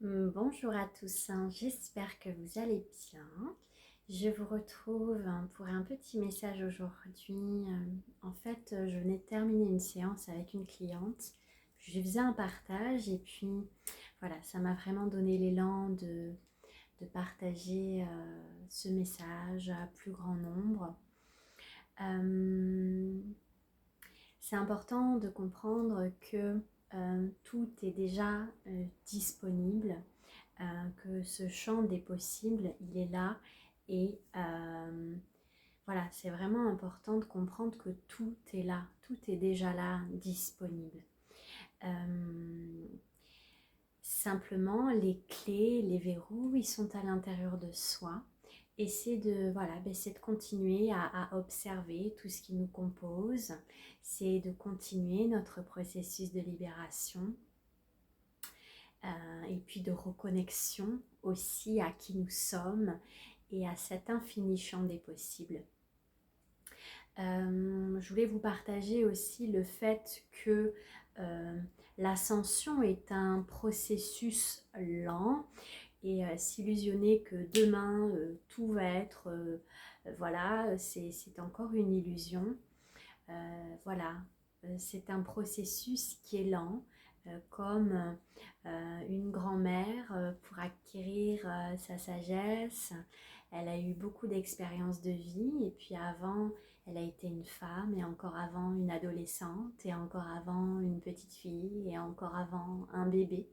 Bonjour à tous, j'espère que vous allez bien. Je vous retrouve pour un petit message aujourd'hui. Je venais de terminer une séance avec une cliente. Je lui faisais un partage et puis voilà, ça m'a vraiment donné l'élan de partager ce message à plus grand nombre. C'est important de comprendre que tout est déjà disponible, que ce champ des possibles, il est là et voilà, c'est vraiment important de comprendre que tout est là, tout est déjà là, disponible. Simplement, les clés, les verrous, ils sont à l'intérieur de soi. Et c'est de continuer à observer tout ce qui nous compose. C'est de continuer notre processus de libération. Et puis de reconnexion aussi à qui nous sommes et à cet infini champ des possibles. Je voulais vous partager aussi le fait que l'ascension est un processus lent et s'illusionner que demain tout va être voilà, c'est encore une illusion. Voilà, c'est un processus qui est lent, comme une grand-mère pour acquérir sa sagesse. Elle a eu beaucoup d'expériences de vie et puis avant, elle a été une femme et encore avant une adolescente et encore avant une petite fille et encore avant un bébé.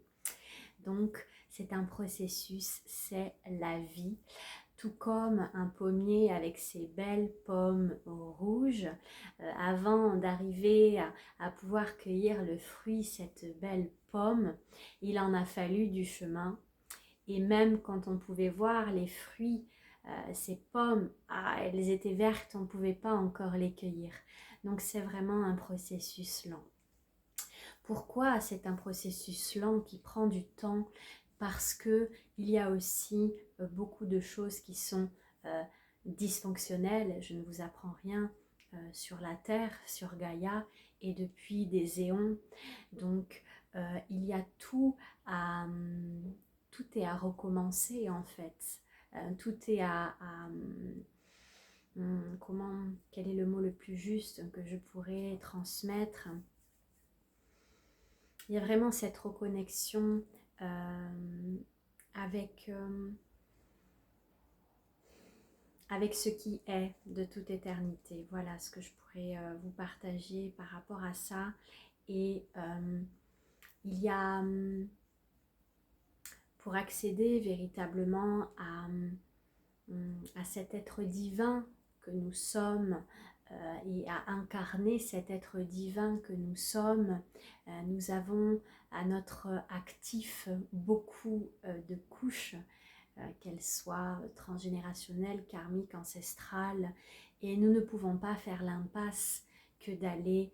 Donc, c'est un processus, c'est la vie. Tout comme un pommier avec ses belles pommes rouges, avant d'arriver à pouvoir cueillir le fruit, cette belle pomme, il en a fallu du chemin. Et même quand on pouvait voir les fruits, ces pommes, elles étaient vertes, on ne pouvait pas encore les cueillir. Donc c'est vraiment un processus lent. Pourquoi c'est un processus lent qui prend du temps? Parce qu'il y a aussi beaucoup de choses qui sont dysfonctionnelles. Je ne vous apprends rien sur la Terre, sur Gaïa, et depuis des éons. Donc il y a tout est à recommencer en fait. Tout est quel est le mot le plus juste que je pourrais transmettre? Il y a vraiment cette reconnexion avec, avec ce qui est de toute éternité. Voilà ce que je pourrais vous partager par rapport à ça. Et il y a, pour accéder véritablement à cet être divin que nous sommes, et à incarner cet être divin que nous sommes, nous avons à notre actif beaucoup de couches, qu'elles soient transgénérationnelles, karmiques, ancestrales, et nous ne pouvons pas faire l'impasse que d'aller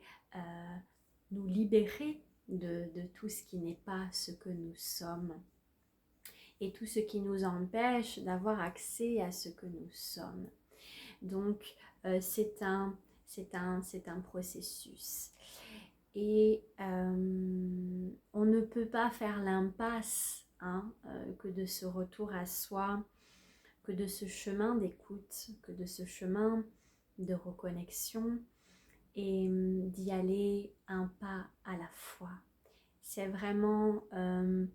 nous libérer de tout ce qui n'est pas ce que nous sommes et tout ce qui nous empêche d'avoir accès à ce que nous sommes. Donc c'est un processus. Et on ne peut pas faire l'impasse que de ce retour à soi, que de ce chemin d'écoute, que de ce chemin de reconnexion et d'y aller un pas à la fois. C'est vraiment un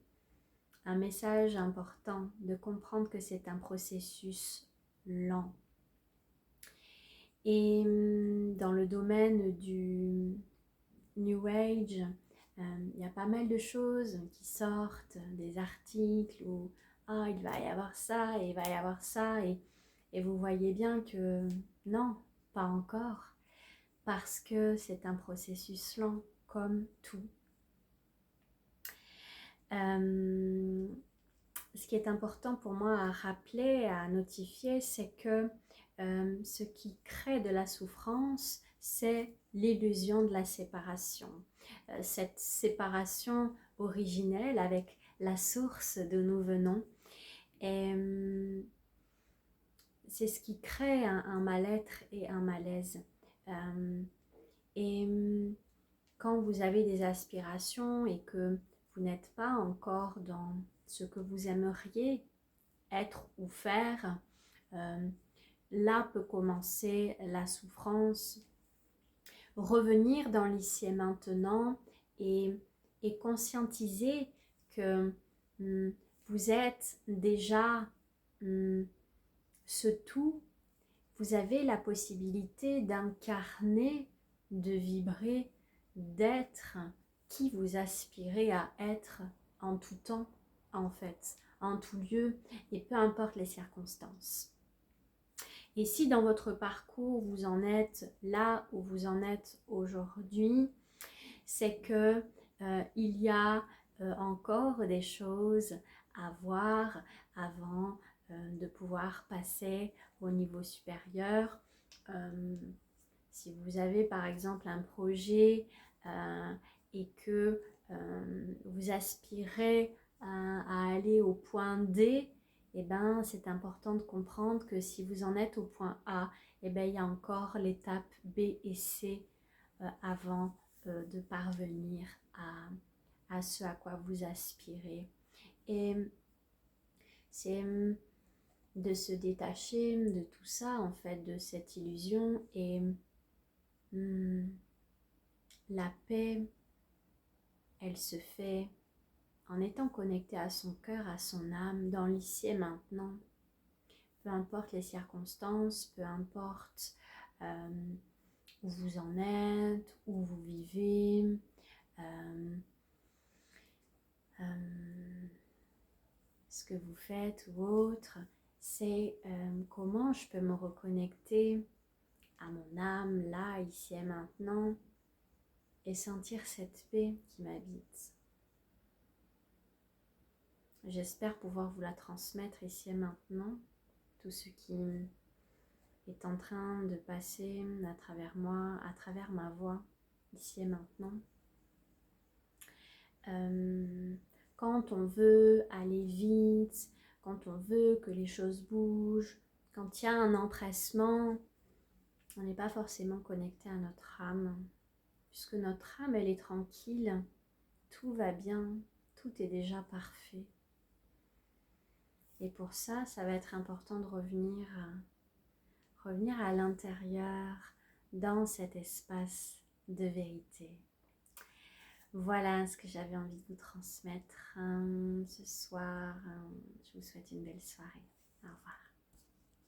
message important de comprendre que c'est un processus lent. Et dans le domaine du New Age, il y a pas mal de choses qui sortent, des articles où il va y avoir ça et il va y avoir ça et vous voyez bien que non, pas encore, parce que c'est un processus lent comme tout. Ce qui est important pour moi à rappeler, à notifier, c'est que ce qui crée de la souffrance, c'est l'illusion de la séparation. Cette séparation originelle avec la source d'où nous venons. Et c'est ce qui crée un mal-être et un malaise. Et quand vous avez des aspirations et que vous n'êtes pas encore ce que vous aimeriez être ou faire, là peut commencer la souffrance. Revenir dans l'ici et maintenant et conscientiser que vous êtes déjà ce tout. Vous avez la possibilité d'incarner, de vibrer, d'être qui vous aspirez à être en tout temps, en fait, en tout lieu, et peu importe les circonstances. Et si dans votre parcours, vous en êtes là où vous en êtes aujourd'hui, c'est que il y a encore des choses à voir avant de pouvoir passer au niveau supérieur. Si vous avez par exemple un projet et que vous aspirez à aller au point D, eh ben, c'est important de comprendre que si vous en êtes au point A, eh ben, il y a encore l'étape B et C avant de parvenir à ce à quoi vous aspirez. Et c'est de se détacher de tout ça, en fait, de cette illusion. Et la paix, elle se fait en étant connecté à son cœur, à son âme, dans l'ici et maintenant. Peu importe les circonstances, peu importe où vous en êtes, où vous vivez, ce que vous faites ou autre, c'est comment je peux me reconnecter à mon âme, là, ici et maintenant, et sentir cette paix qui m'habite. J'espère pouvoir vous la transmettre ici et maintenant, tout ce qui est en train de passer à travers moi, à travers ma voix, ici et maintenant. Quand on veut aller vite, quand on veut que les choses bougent, quand il y a un empressement, on n'est pas forcément connecté à notre âme, puisque notre âme, elle est tranquille, tout va bien, tout est déjà parfait. Et pour ça, ça va être important de revenir à l'intérieur, dans cet espace de vérité. Voilà ce que j'avais envie de vous transmettre ce soir. Je vous souhaite une belle soirée. Au revoir.